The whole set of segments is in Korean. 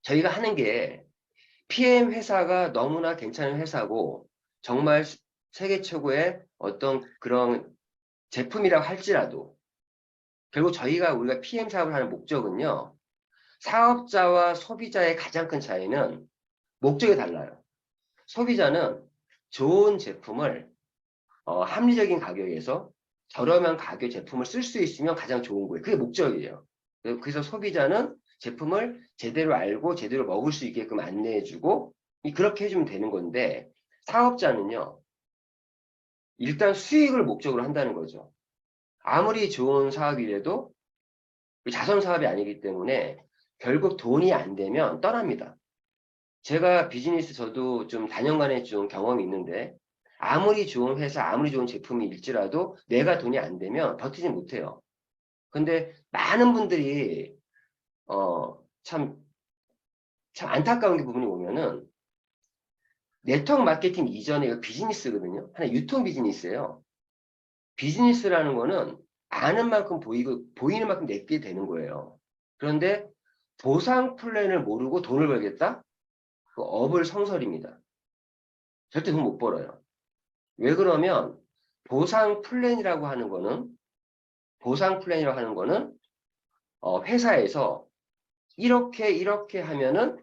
저희가 하는 게 PM 회사가 너무나 괜찮은 회사고 정말 세계 최고의 어떤 그런 제품이라고 할지라도 결국 우리가 PM 사업을 하는 목적은요. 사업자와 소비자의 가장 큰 차이는 목적이 달라요. 소비자는 좋은 제품을 합리적인 가격에서 저렴한 가격 제품을 쓸 수 있으면 가장 좋은 거예요. 그게 목적이에요. 그래서 소비자는 제품을 제대로 알고 제대로 먹을 수 있게끔 안내해주고 그렇게 해주면 되는 건데 사업자는요. 일단 수익을 목적으로 한다는 거죠. 아무리 좋은 사업이라도 자선 사업이 아니기 때문에 결국 돈이 안 되면 떠납니다. 제가 비즈니스 저도 좀 다년간의 좀 경험이 있는데 아무리 좋은 회사, 아무리 좋은 제품이 일지라도 내가 돈이 안 되면 버티지 못해요. 근데 많은 분들이 참 안타까운 게 부분이 보면은 네트워크 마케팅 이전에 이거 비즈니스거든요. 하나 유통 비즈니스예요. 비즈니스라는 거는 아는 만큼 보이는 만큼 내게 되는 거예요. 그런데 보상 플랜을 모르고 돈을 벌겠다? 그 어불성설입니다. 절대 돈 못 벌어요. 왜 그러면 보상 플랜이라고 하는 거는 회사에서 이렇게 하면은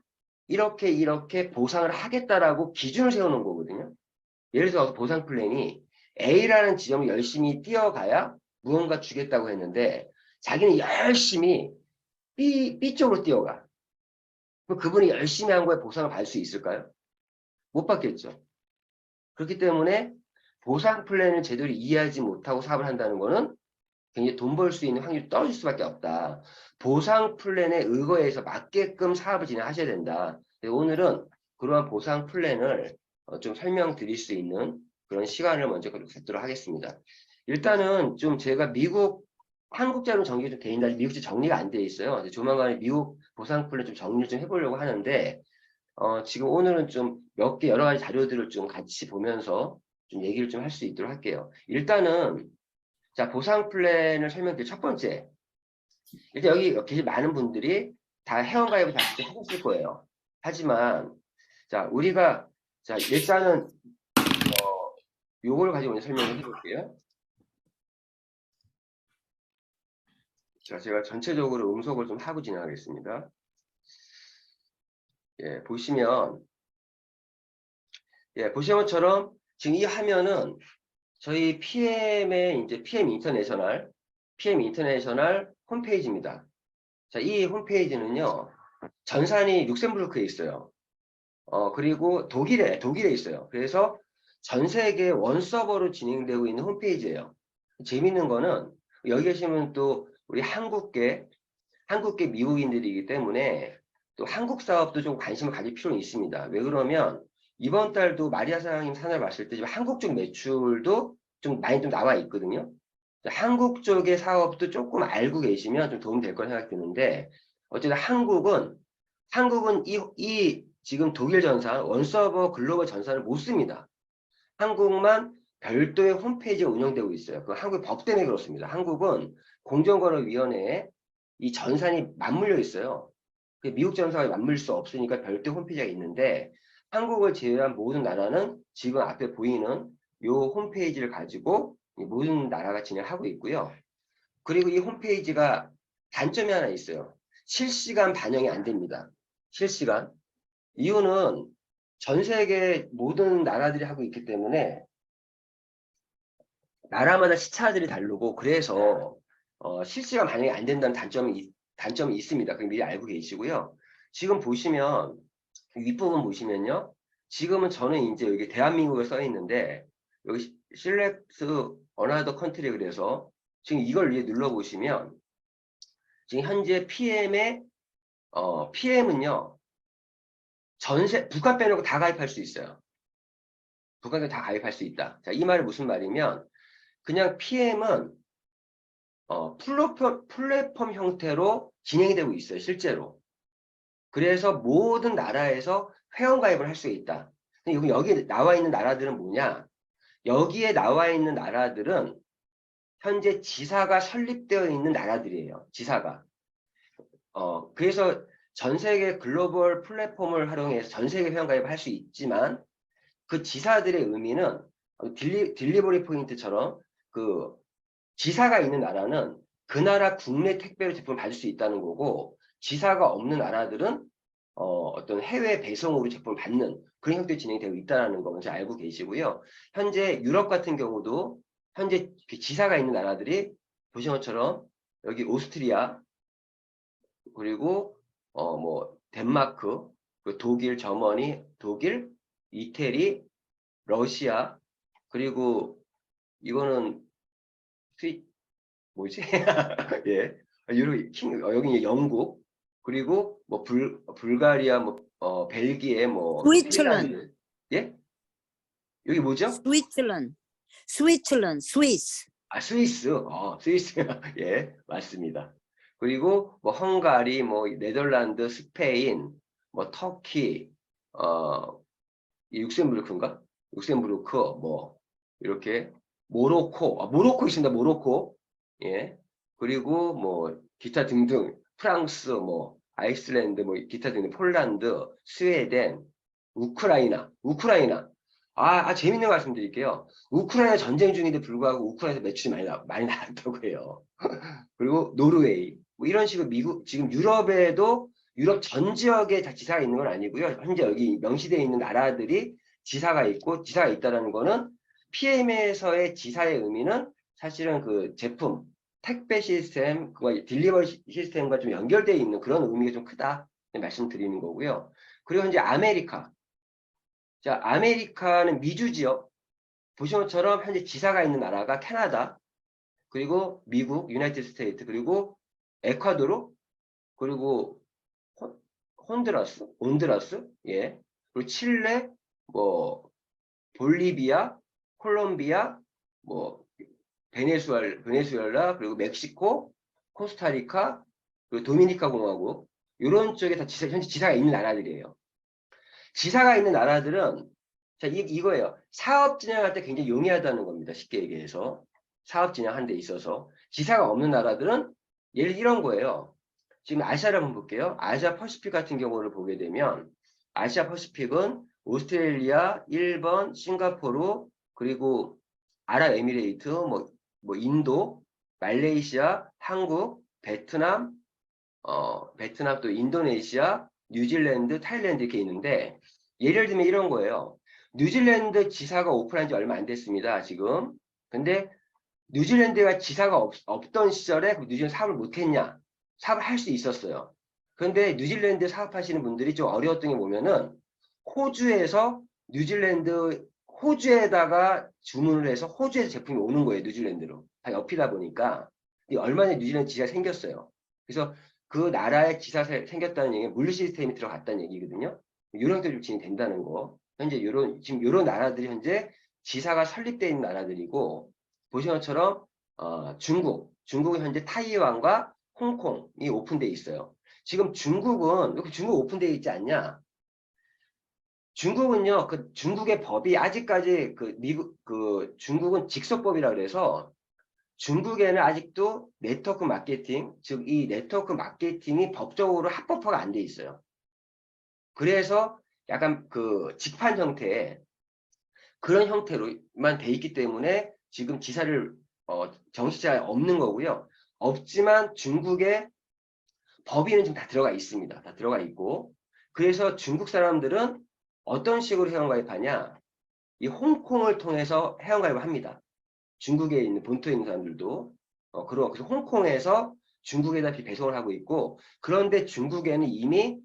이렇게 보상을 하겠다라고 기준을 세우는 거거든요. 예를 들어서 보상 플랜이 A라는 지점을 열심히 뛰어가야 무언가 주겠다고 했는데 자기는 열심히 B 쪽으로 뛰어가. 그럼 그분이 열심히 한 거에 보상을 받을 수 있을까요? 못 받겠죠. 그렇기 때문에 보상 플랜을 제대로 이해하지 못하고 사업을 한다는 거는 굉장히 돈 벌 수 있는 확률이 떨어질 수밖에 없다. 보상 플랜에 의거해서 맞게끔 사업을 진행하셔야 된다. 오늘은 그러한 보상 플랜을 좀 설명드릴 수 있는 그런 시간을 먼저 갖도록 하겠습니다. 일단은 좀 제가 한국자로 정리가 좀 돼 있는데 미국자 정리가 안 돼 있어요. 조만간에 미국 보상 플랜 좀 정리를 좀 해보려고 하는데 지금 오늘은 좀 여러 가지 자료들을 좀 같이 보면서 좀 얘기를 좀 할 수 있도록 할게요. 일단은 자, 보상 플랜을 설명드릴 첫 번째. 일단 여기 계신 많은 분들이 다 회원가입을 다 직접 하셨을 거예요. 하지만, 자, 일단은, 요걸 가지고 먼저 설명을 해볼게요. 자, 제가 전체적으로 음속을 좀 하고 진행하겠습니다. 예, 보시는 것처럼 지금 이 화면은 저희 PM 인터내셔널 홈페이지입니다. 자, 이 홈페이지는요, 전산이 룩셈부르크에 있어요. 그리고 독일에 있어요. 그래서 전 세계 원서버로 진행되고 있는 홈페이지예요. 재밌는 거는 여기 계시면 또 우리 한국계 미국인들이기 때문에 또 한국 사업도 좀 관심을 가질 필요는 있습니다. 왜 그러면 이번 달도 마리아 사장님 산을 봤을 때 지금 한국 쪽 매출도 좀 많이 좀 나와 있거든요. 한국 쪽의 사업도 조금 알고 계시면 좀 도움이 될 거라 생각드는데 어쨌든 한국은 이 지금 독일 전사 원서버 글로벌 전사를 못 씁니다. 한국만 별도의 홈페이지가 운영되고 있어요. 그 한국 법 때문에 그렇습니다. 한국은 공정거래위원회에 이 전산이 맞물려 있어요. 미국 전사가 맞물릴 수 없으니까 별도 홈페이지가 있는데 한국을 제외한 모든 나라는 지금 앞에 보이는 이 홈페이지를 가지고 모든 나라가 진행하고 있고요. 그리고 이 홈페이지가 단점이 하나 있어요. 실시간 반영이 안 됩니다. 실시간. 이유는 전 세계 모든 나라들이 하고 있기 때문에 나라마다 시차들이 다르고 그래서 실시간 반영이 안 된다는 단점이 있습니다. 그럼 미리 알고 계시고요. 지금 보시면 윗부분 보시면요. 지금은 저는 이제 여기 대한민국에 써 있는데 여기 select another country 그래서 지금 이걸 위에 눌러 보시면 지금 현재 PM은요. 북한 빼놓고 다 가입할 수 있어요. 북한에 다 가입할 수 있다. 자, 이 말이 무슨 말이면 그냥 PM은 플랫폼 형태로 진행이 되고 있어요. 실제로. 그래서 모든 나라에서 회원가입을 할 수 있다. 여기 나와 있는 나라들은 뭐냐? 여기에 나와 있는 나라들은 현재 지사가 설립되어 있는 나라들이에요. 지사가. 그래서 전 세계 글로벌 플랫폼을 활용해서 전 세계 회원가입을 할 수 있지만 그 지사들의 의미는 딜리버리 포인트처럼 그 지사가 있는 나라는 그 나라 국내 택배로 제품을 받을 수 있다는 거고 지사가 없는 나라들은 어떤 해외 배송으로 제품을 받는 그런 형태로 진행되고 있다는 거 먼저 알고 계시고요. 현재 유럽 같은 경우도 현재 지사가 있는 나라들이 보신 것처럼 여기 오스트리아 그리고 뭐 덴마크, 독일, 저머니, 독일, 이태리, 러시아 그리고 이거는 뭐지? 예. 여기 영국 그리고 뭐 불가리아 뭐 벨기에 뭐 스위tzerland, 핀란드 예? 여기 뭐죠? 스위tzerland, 스위스. 아 스위스. 스위스. 예, 맞습니다. 그리고 뭐 헝가리, 뭐 네덜란드, 스페인, 뭐 터키, 룩셈부르크인가? 룩셈부르크 뭐 이렇게 모로코 있습니다. 모로코. 예. 그리고 뭐 기타 등등 프랑스 뭐 아이슬란드 뭐 기타 등등 폴란드, 스웨덴, 우크라이나. 재밌는 거 말씀드릴게요. 우크라이나 전쟁 중인데 불구하고 우크라이나에서 매출이 많이 나왔다고 해요. 그리고 노르웨이 뭐 이런 식으로 미국 지금 유럽에도 유럽 전 지역에 다 지사가 있는 건 아니고요. 현재 여기 명시되어 있는 나라들이 지사가 있고 지사가 있다라는 거는 PM에서의 지사의 의미는 사실은 그 제품 택배 시스템 그와 딜리버리 시스템과 좀 연결되어 있는 그런 의미가 좀 크다 말씀드리는 거고요. 그리고 현재 아메리카 자 아메리카는 미주 지역 보신 것처럼 현재 지사가 있는 나라가 캐나다 그리고 미국, 유나이티드 스테이트, 그리고 에콰도르, 그리고 온두라스, 예, 그리고 칠레, 뭐 볼리비아, 콜롬비아, 뭐 베네수엘라, 그리고 멕시코, 코스타리카, 그리고 도미니카 공화국 이런 쪽에 다 현재 지사가 있는 나라들이에요. 지사가 있는 나라들은 자 이거예요. 사업 진행할 때 굉장히 용이하다는 겁니다. 쉽게 얘기해서. 사업 진행하는 데 있어서 지사가 없는 나라들은 예를 이런 거예요. 지금 아시아를 한번 볼게요. 아시아 퍼시픽 같은 경우를 보게 되면 아시아 퍼시픽은 오스트레일리아, 일본, 싱가포르 그리고 아랍에미레이트, 뭐 인도, 말레이시아, 한국, 베트남, 베트남 또 인도네시아, 뉴질랜드, 타일랜드 이렇게 있는데 예를 들면 이런 거예요. 뉴질랜드 지사가 오픈한 지 얼마 안 됐습니다. 지금. 근데 뉴질랜드가 지사가 없던 시절에 뉴질랜드 사업을 못했냐? 사업을 할 수 있었어요. 그런데 뉴질랜드 사업하시는 분들이 좀 어려웠던 게 뭐냐면 호주에서 호주에다가 주문을 해서 호주에서 제품이 오는 거예요. 뉴질랜드로. 다 옆이다 보니까. 얼마 전에 뉴질랜드 지사가 생겼어요. 그래서 그 나라에 지사 생겼다는 얘기는 물류 시스템이 들어갔다는 얘기거든요. 이런 게 좀 진행된다는 거. 현재 지금 이런 나라들이 현재 지사가 설립되어 있는 나라들이고 보신 것처럼 중국은 현재 타이완과 홍콩이 오픈되어 있어요. 지금 중국은 왜 중국 오픈되어 있지 않냐? 중국은요, 그 중국의 법이 아직까지 중국은 직속법이라 그래서 중국에는 아직도 네트워크 마케팅, 즉 이 네트워크 마케팅이 법적으로 합법화가 안 돼 있어요. 그래서 약간 그 직판 형태의 그런 형태로만 돼 있기 때문에 지금 지사를 정식자에 없는 거고요. 없지만 중국의 법인은 지금 다 들어가 있습니다. 다 들어가 있고 그래서 중국 사람들은 어떤 식으로 회원가입하냐? 이 홍콩을 통해서 회원가입을 합니다. 중국에 있는 본토에 있는 사람들도 그래서 홍콩에서 중국에다 배송을 하고 있고 그런데 중국에는 이미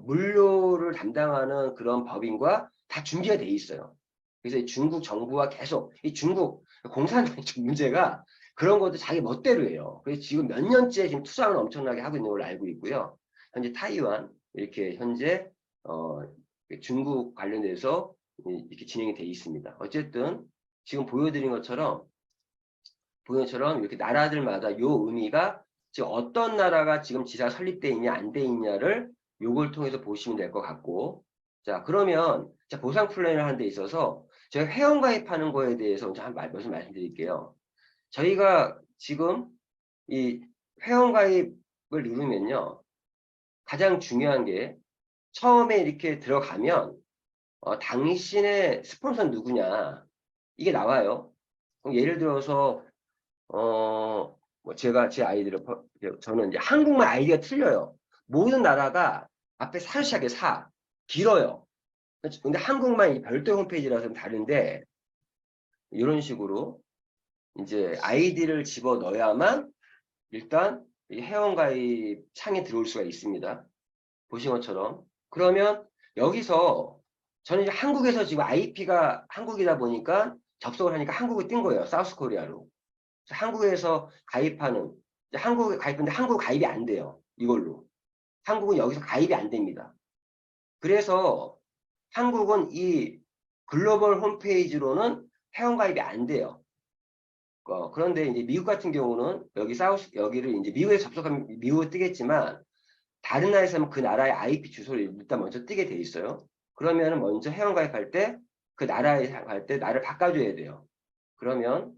물류를 담당하는 그런 법인과 다 준비가 돼 있어요. 그래서 중국 정부와 계속 이 중국 공산당 문제가 그런 것도 자기 멋대로 해요. 그래서 지금 몇 년째 지금 투자를 엄청나게 하고 있는 걸로 알고 있고요. 현재 타이완 이렇게 현재 중국 관련돼서 이렇게 진행이 돼 있습니다. 어쨌든 지금 보여드린 것처럼 이렇게 나라들마다 요 의미가 지금 어떤 나라가 지금 지사가 설립돼 있냐 안 돼 있냐를 요걸 통해서 보시면 될 것 같고 자 그러면 자 보상 플랜을 하는 데 있어서 제가 회원가입하는 거에 대해서 먼저 무슨 말씀드릴게요. 저희가 지금 이 회원가입을 누르면요 가장 중요한 게 처음에 이렇게 들어가면 당신의 스폰서는 누구냐 이게 나와요. 그럼 예를 들어서 뭐 제가 제 아이디를 저는 이제 한국만 아이디가 틀려요. 모든 나라가 앞에 사를 시작해 사 길어요. 근데 한국만 이 별도 홈페이지라서 좀 다른데 이런 식으로 이제 아이디를 집어 넣어야만 일단 이 회원가입 창에 들어올 수가 있습니다. 보신 것처럼. 그러면 여기서 저는 이제 한국에서 지금 IP가 한국이다 보니까 접속을 하니까 한국이 뜬 거예요. 사우스코리아로. 한국에서 가입하는 한국에 가입했는데 한국 가입이 안 돼요. 이걸로. 한국은 여기서 가입이 안 됩니다. 그래서 한국은 이 글로벌 홈페이지로는 회원가입이 안 돼요. 그런데 이제 미국 같은 경우는 여기를 이제 미국에 접속하면 미국에 뜨겠지만 다른 나라에서 하면 그 나라의 IP 주소를 일단 먼저 뜨게 돼 있어요. 그러면 먼저 회원가입할 때 그 나라에 갈 때 나를 바꿔줘야 돼요. 그러면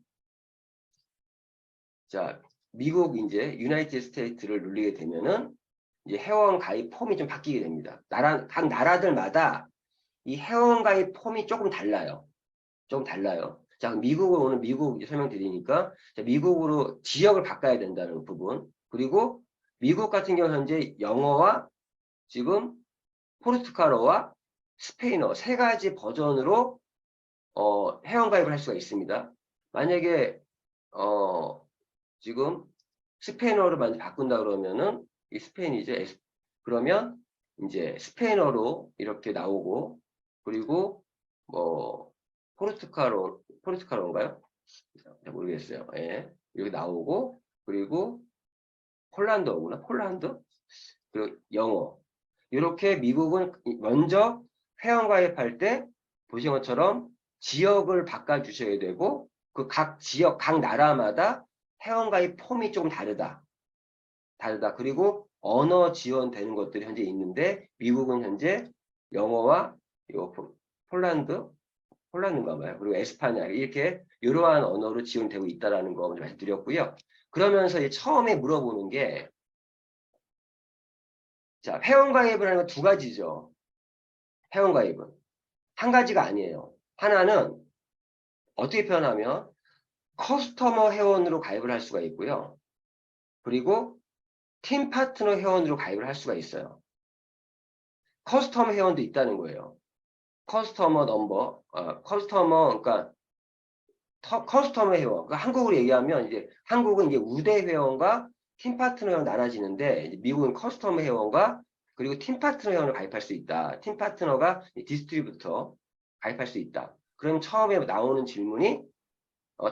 자 미국 이제 유나이티드 스테이트를 누르게 되면은 이제 회원 가입 폼이 좀 바뀌게 됩니다. 각 나라들마다 이 회원 가입 폼이 조금 달라요. 좀 달라요. 자, 미국으로 오늘 미국 설명드리니까 자, 미국으로 지역을 바꿔야 된다는 부분. 그리고 미국 같은 경우 현재 영어와 지금 포르투갈어와 스페인어 세 가지 버전으로 회원가입을 할 수가 있습니다. 만약에 지금 스페인어를 많이 바꾼다 그러면은 이 스페인이죠. 그러면 이제 스페인어로 이렇게 나오고 그리고 뭐 포르투갈어인가요? 잘 모르겠어요. 예. 여기 나오고 그리고 폴란드어구나. 폴란드 그리고 영어 이렇게 미국은 먼저 회원가입할 때 보신 것처럼 지역을 바꿔주셔야 되고 그 각 지역, 각 나라마다 회원가입 폼이 조금 다르다. 그리고 언어 지원되는 것들이 현재 있는데 미국은 현재 영어와 요 폴란드인가 봐요. 그리고 에스파냐 이렇게 이러한 언어로 지원되고 있다라는 거 먼저 말씀드렸고요. 그러면서 이제 처음에 물어보는 게 자, 회원가입을 하는 건 두 가지죠. 회원가입은. 한 가지가 아니에요. 하나는 어떻게 표현하면 커스터머 회원으로 가입을 할 수가 있고요. 그리고 팀 파트너 회원으로 가입을 할 수가 있어요. 커스터머 회원도 있다는 거예요. 커스터머 넘버, 그러니까 커스터머 회원. 그러니까 한국으로 얘기하면 이제 한국은 이제 우대 회원과 팀 파트너 회원 나눠지는데 이제 미국은 커스터머 회원과 그리고 팀 파트너 회원을 가입할 수 있다. 팀 파트너가 디스트리뷰터 가입할 수 있다. 그럼 처음에 나오는 질문이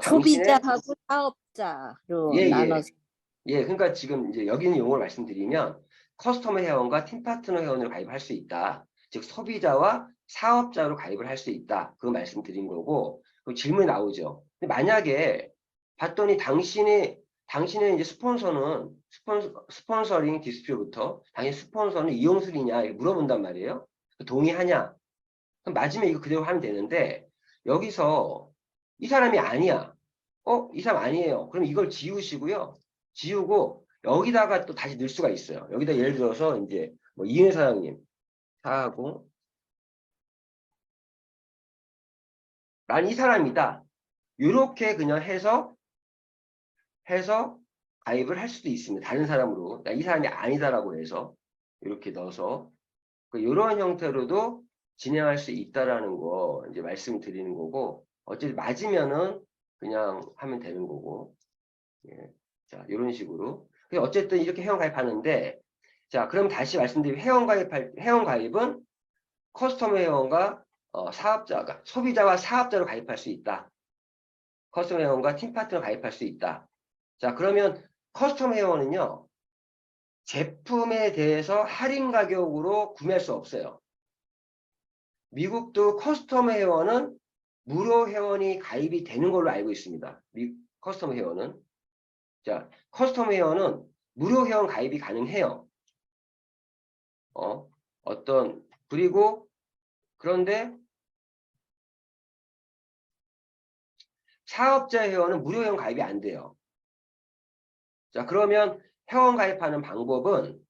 당신의 소비자하고 사업자로 예예 나눠서. 예, 그러니까 지금 이제 여기 있는 용어를 말씀드리면 커스터머 회원과 팀 파트너 회원으로 가입할 수 있다. 즉 소비자와 사업자로 가입을 할 수 있다. 그 말씀드린 거고 그 질문이 나오죠. 근데 만약에 봤더니 당신의 이제 스폰서링 디스트리뷰터 당신 스폰서는 이용술이냐 이렇게 물어본단 말이에요. 동의하냐? 그럼 맞으면 이거 그대로 하면 되는데 여기서 이 사람이 아니야. 이 사람 아니에요. 그럼 이걸 지우시고요. 지우고 여기다가 또 다시 넣을 수가 있어요. 여기다 예를 들어서 이제 뭐 이은혜 사장님 하고 난 이 사람이다. 이렇게 그냥 해서 가입을 할 수도 있습니다. 다른 사람으로 나 이 사람이 아니다라고 해서 이렇게 넣어서 이런 형태로도 진행할 수 있다라는 거 이제 말씀드리는 거고 어쨌든 맞으면은 그냥 하면 되는 거고 예. 자 이런 식으로 어쨌든 이렇게 회원 가입하는데 자 그럼 다시 말씀드리면 회원 가입은 커스터머 회원과 사업자가 소비자와 사업자로 가입할 수 있다. 커스터머 회원과 팀 파트너 가입할 수 있다. 자 그러면 커스터머 회원은요 제품에 대해서 할인 가격으로 구매할 수 없어요. 미국도 커스터머 회원은 무료 회원이 가입이 되는 걸로 알고 있습니다. 커스터머 회원은 자 커스터머 회원은 무료 회원 가입이 가능해요. 그리고 그런데 사업자 회원은 무료 회원 가입이 안 돼요. 자, 그러면 회원 가입하는 방법은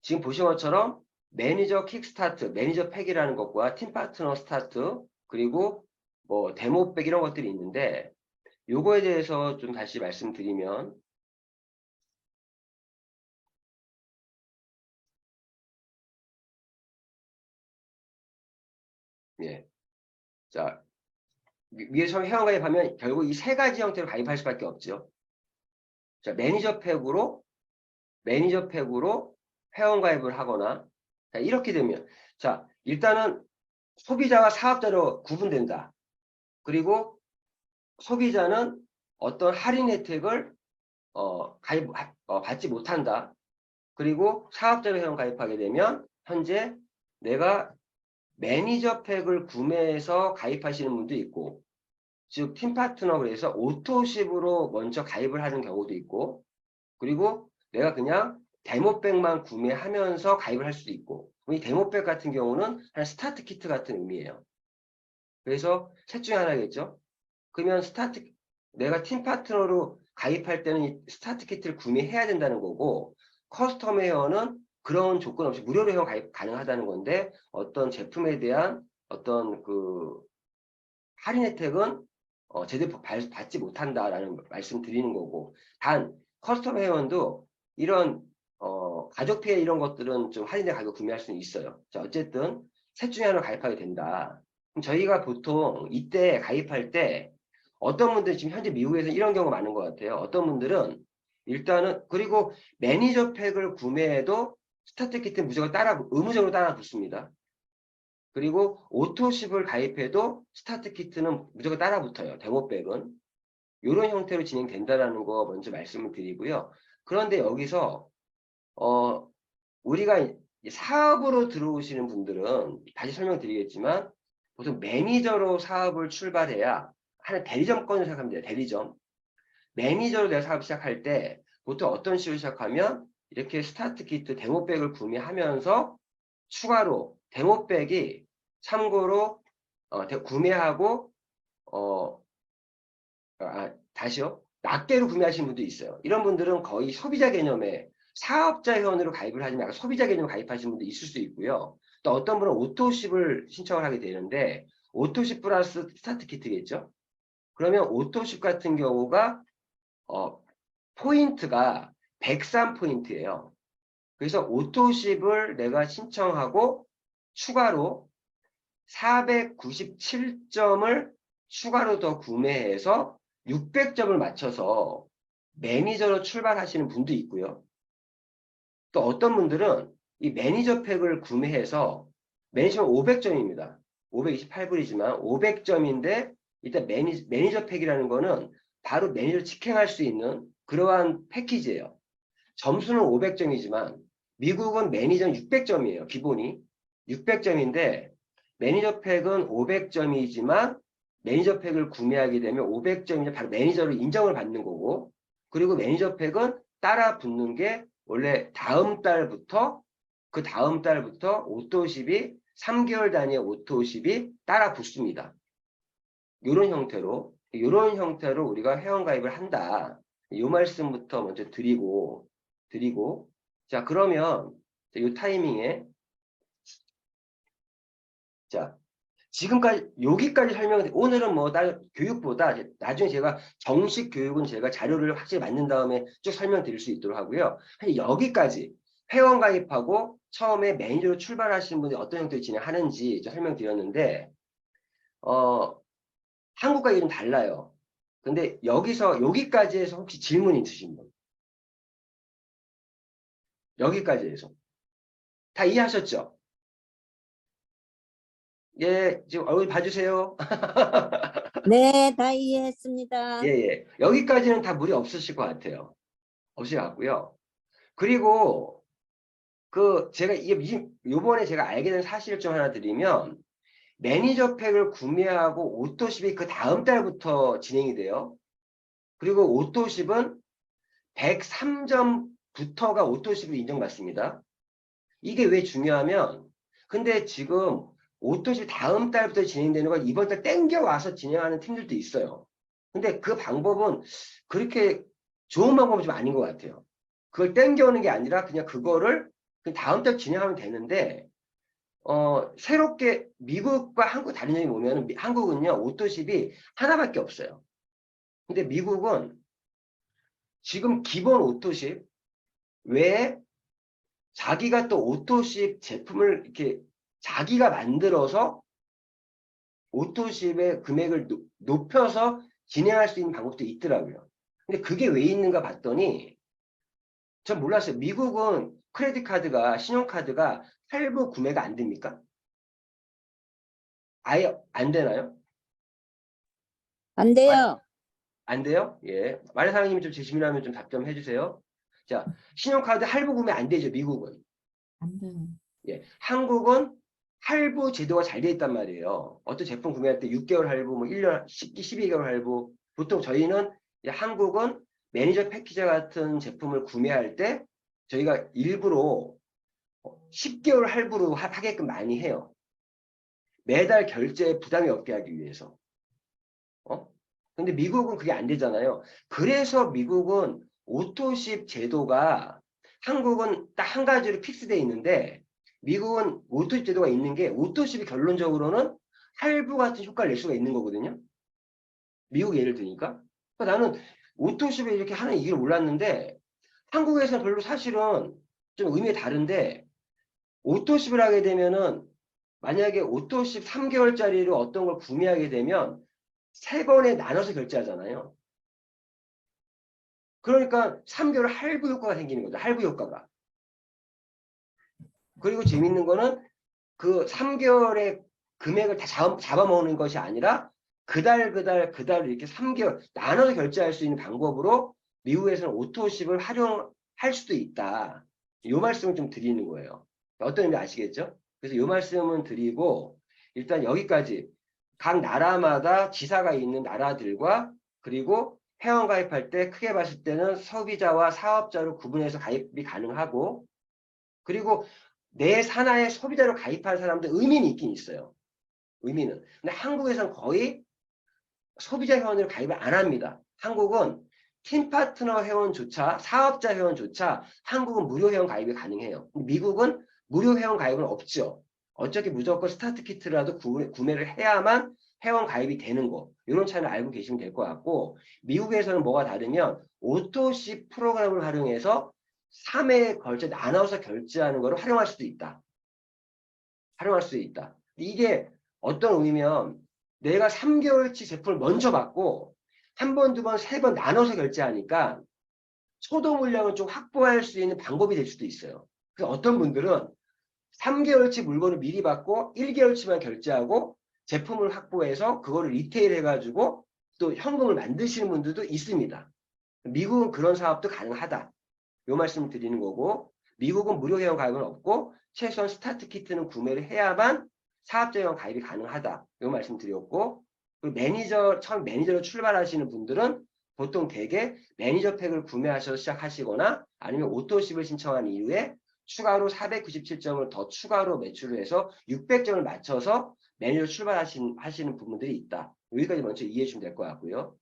지금 보신 것처럼 매니저 킥스타트, 매니저 팩이라는 것과 팀 파트너 스타트, 그리고 뭐 데모백 이런 것들이 있는데 요거에 대해서 좀 다시 말씀드리면 예. 자, 위에 처음 회원가입하면 결국 이 세 가지 형태로 가입할 수밖에 없죠. 자, 매니저 팩으로 회원가입을 하거나 자, 이렇게 되면 자, 일단은 소비자와 사업자로 구분된다. 그리고 소비자는 어떤 할인 혜택을 받지 못한다. 그리고 사업자로 회원 가입하게 되면 현재 내가 매니저 팩을 구매해서 가입하시는 분도 있고 즉 팀 파트너 그래서 오토십으로 먼저 가입을 하는 경우도 있고 그리고 내가 그냥 데모백만 구매하면서 가입을 할 수도 있고 이 데모백 같은 경우는 한 스타트 키트 같은 의미예요. 그래서 셋 중에 하나겠죠. 그러면 내가 팀 파트너로 가입할 때는 이 스타트 키트를 구매해야 된다는 거고 커스텀 회원은 그런 조건 없이 무료로 회원 가입 가능하다는 건데 어떤 제품에 대한 어떤 그 할인 혜택은 제대로 받지 못한다라는 말씀 드리는 거고 단 커스텀 회원도 이런 가족 피해 이런 것들은 좀 할인된 가격 구매할 수는 있어요. 자, 어쨌든 셋 중에 하나 가입하게 된다. 그럼 저희가 보통 이때 가입할 때 어떤 분들이 지금 현재 미국에서 이런 경우가 많은 것 같아요. 어떤 분들은 일단은 그리고 매니저 팩을 구매해도 스타트 키트 무조건 의무적으로 따라 붙습니다. 그리고 오토십을 가입해도 스타트 키트는 무조건 따라 붙어요. 데모백은. 이런 형태로 진행된다는 거 먼저 말씀을 드리고요. 그런데 여기서 우리가 사업으로 들어오시는 분들은 다시 설명드리겠지만 보통 매니저로 사업을 출발해야 하는 대리점권을 생각하면 돼요. 대리점. 매니저로 내가 사업 시작할 때 보통 어떤 식으로 시작하면 이렇게 스타트 키트 데모백을 구매하면서 추가로 데모백이 참고로 구매하고 다시요. 낱개로 구매하시는 분도 있어요. 이런 분들은 거의 소비자 개념에 사업자 회원으로 가입을 하지 말고 소비자 개념으로 가입하시는 분도 있을 수 있고요. 또 어떤 분은 오토십을 신청을 하게 되는데 오토십 플러스 스타트 키트겠죠. 그러면 오토십 같은 경우가 포인트가 103포인트예요. 그래서 오토십을 내가 신청하고 추가로 497점을 추가로 더 구매해서 600점을 맞춰서 매니저로 출발하시는 분도 있고요. 또 어떤 분들은 이 매니저 팩을 구매해서 매니저는 500점입니다. 528불이지만 500점인데 일단 매니저 팩이라는 거는 바로 매니저 직행할 수 있는 그러한 패키지예요. 점수는 500점이지만 미국은 매니저는 600점이에요. 기본이. 600점인데 매니저 팩은 500점이지만 매니저 팩을 구매하게 되면 500점이면 바로 매니저로 인정을 받는 거고 그리고 매니저 팩은 따라 붙는 게 원래 그 다음 달부터 오토십이 3개월 단위의 오토십이 따라 붙습니다. 이런 형태로 우리가 회원가입을 한다. 이 말씀부터 먼저 드리고 자 그러면 이 타이밍에 자 지금까지 여기까지 설명을 오늘은 뭐 교육보다 나중에 제가 정식 교육은 제가 자료를 확실히 만든 다음에 쭉 설명드릴 수 있도록 하고요. 여기까지 회원 가입하고 처음에 매니저로 출발하시는 분이 어떤 형태로 진행하는지 설명드렸는데 한국과 이게 좀 달라요. 근데 여기까지 해서 혹시 질문 있으신 분? 여기까지 해서 다 이해하셨죠? 예, 지금 얼굴 봐주세요. 네, 다 이해했습니다. 예, 예. 여기까지는 다 무리 없으실 것 같아요. 없을 것 같고요. 그리고 제가 요번에 제가 알게 된 사실을 좀 하나 드리면 매니저 팩을 구매하고 오토십이 그 다음 달부터 진행이 돼요. 그리고 오토십은 103점부터가 오토십을 인정받습니다. 이게 왜 중요하면 근데 지금 오토십 다음 달부터 진행되는 걸 이번 달 땡겨와서 진행하는 팀들도 있어요. 근데 그 방법은 그렇게 좋은 방법은 좀 아닌 것 같아요. 그걸 땡겨오는 게 아니라 그냥 그거를 그 다음 달 진행하면 되는데 새롭게 미국과 한국 다른 점이 뭐냐면 한국은요 오토십이 하나밖에 없어요. 근데 미국은 지금 기본 오토십 외에 자기가 또 오토십 제품을 이렇게 자기가 만들어서 오토십의 금액을 높여서 진행할 수 있는 방법도 있더라고요. 근데 그게 왜 있는가 봤더니 전 몰랐어요. 미국은 크레딧 카드가 신용카드가 할부 구매가 안 됩니까? 아예 안 되나요? 안 돼요. 안 돼요? 예. 마리사장님이 좀 재시민하면 좀 답변해 주세요. 자, 신용카드 할부 구매 안 되죠, 미국은. 안 돼요. 예. 한국은 할부 제도가 잘 돼 있단 말이에요. 어떤 제품 구매할 때 6개월 할부, 뭐 1년, 12개월 할부. 보통 저희는 한국은 매니저 패키지 같은 제품을 구매할 때 저희가 일부러 10개월 할부로 하게끔 많이 해요. 매달 결제에 부담이 없게 하기 위해서. 근데 미국은 그게 안 되잖아요. 그래서 미국은 오토십 제도가 한국은 딱 한 가지로 픽스되어 있는데 미국은 오토십 제도가 있는 게 오토십이 결론적으로는 할부 같은 효과를 낼 수가 있는 거거든요. 미국 예를 드니까. 그러니까 나는 오토십을 이렇게 하는 이유를 몰랐는데 한국에서는 별로 사실은 좀 의미가 다른데 오토십을 하게 되면은 만약에 오토십 3개월짜리로 어떤 걸 구매하게 되면 3번에 나눠서 결제하잖아요. 그러니까 3개월 할부 효과가 생기는 거죠. 할부 효과가. 그리고 재밌는 거는 그 3개월의 금액을 다 잡아먹는 것이 아니라 그달 이렇게 3개월 나눠서 결제할 수 있는 방법으로 미국에서는 오토십을 활용할 수도 있다. 이 말씀을 좀 드리는 거예요. 어떤 의미 아시겠죠? 그래서 이 말씀은 드리고 일단 여기까지 각 나라마다 지사가 있는 나라들과 그리고 회원 가입할 때 크게 봤을 때는 소비자와 사업자로 구분해서 가입이 가능하고 그리고 내 산하에 소비자로 가입한 사람들 의미는 있긴 있어요. 의미는. 근데 한국에서는 거의 소비자 회원으로 가입을 안 합니다. 한국은 팀 파트너 회원조차 사업자 회원조차 한국은 무료 회원 가입이 가능해요. 미국은 무료 회원 가입은 없죠. 어차피 무조건 스타트 키트라도 구매를 해야만 회원 가입이 되는 거. 이런 차이는 알고 계시면 될 것 같고 미국에서는 뭐가 다르면 오토십 프로그램을 활용해서 3회에 걸쳐 나눠서 결제하는 것을 활용할 수도 있다. 활용할 수 있다. 이게 어떤 의미면 내가 3개월치 제품을 먼저 받고 한 번, 두 번, 세 번 나눠서 결제하니까 소도 물량을 좀 확보할 수 있는 방법이 될 수도 있어요. 그래서 어떤 분들은 3개월치 물건을 미리 받고 1개월치만 결제하고 제품을 확보해서 그거를 리테일 해가지고 또 현금을 만드시는 분들도 있습니다. 미국은 그런 사업도 가능하다. 요 말씀을 드리는 거고 미국은 무료 회원 가입은 없고 최소한 스타트 키트는 구매를 해야만 사업자 회원 가입이 가능하다. 요 말씀 드렸고 그리고 처음 매니저로 출발하시는 분들은 보통 대개 매니저 팩을 구매하셔서 시작하시거나 아니면 오토십을 신청한 이후에 추가로 497점을 더 추가로 매출을 해서 600점을 맞춰서 매니저 출발하시는 부분들이 있다. 여기까지 먼저 이해해 주시면 될 것 같고요.